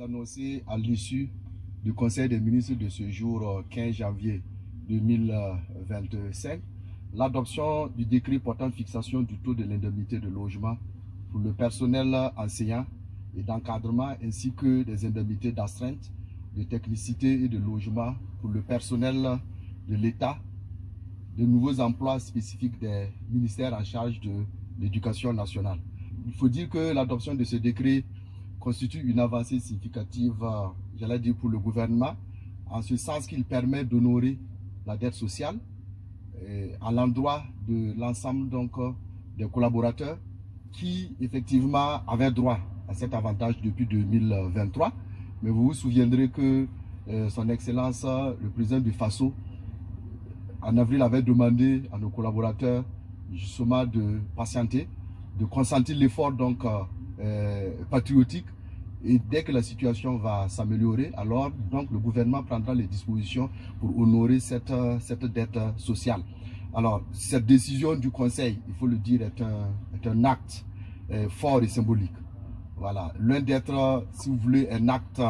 annoncé à l'issue du Conseil des ministres de ce jour 15 janvier 2025 l'adoption du décret portant fixation du taux de l'indemnité de logement pour le personnel enseignant et d'encadrement ainsi que des indemnités d'astreinte, de technicité et de logement pour le personnel de l'État, de nouveaux emplois spécifiques des ministères en charge de l'éducation nationale. Il faut dire que l'adoption de ce décret constitue une avancée significative, j'allais dire, pour le gouvernement, en ce sens qu'il permet d'honorer la dette sociale à l'endroit de l'ensemble des collaborateurs qui effectivement avaient droit à cet avantage depuis 2023. Mais vous vous souviendrez que son Excellence, le président du FASO, en avril avait demandé à nos collaborateurs justement de patienter, de consentir l'effort patriotique, et dès que la situation va s'améliorer, alors le gouvernement prendra les dispositions pour honorer cette dette sociale. Alors cette décision du Conseil, il faut le dire, est un acte fort et symbolique. Voilà, loin d'être, si vous voulez, un acte,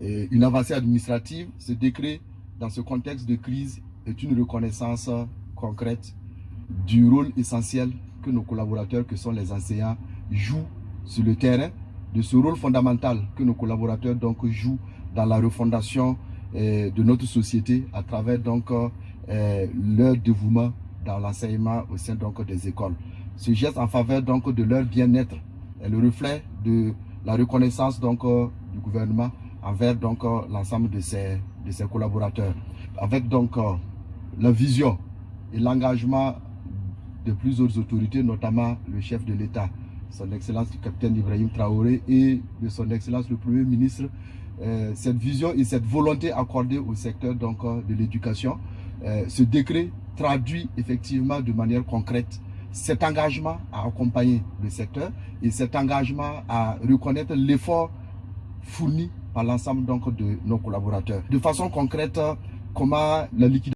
une avancée administrative, ce décret, dans ce contexte de crise, est une reconnaissance concrète du rôle essentiel que nos collaborateurs, que sont les enseignants, jouent sur le terrain, de ce rôle fondamental que nos collaborateurs jouent dans la refondation de notre société à travers leur dévouement dans l'enseignement au sein des écoles. Ce geste en faveur de leur bien-être est le reflet de la reconnaissance du gouvernement envers l'ensemble de ses collaborateurs. Avec la vision et l'engagement de plusieurs autorités, notamment le chef de l'État, son Excellence le capitaine Ibrahim Traoré, et de son Excellence le Premier ministre, cette vision et cette volonté accordée au secteur de l'éducation, ce décret traduit effectivement de manière concrète cet engagement à accompagner le secteur et cet engagement à reconnaître l'effort fourni par l'ensemble de nos collaborateurs. De façon concrète, comment la liquidation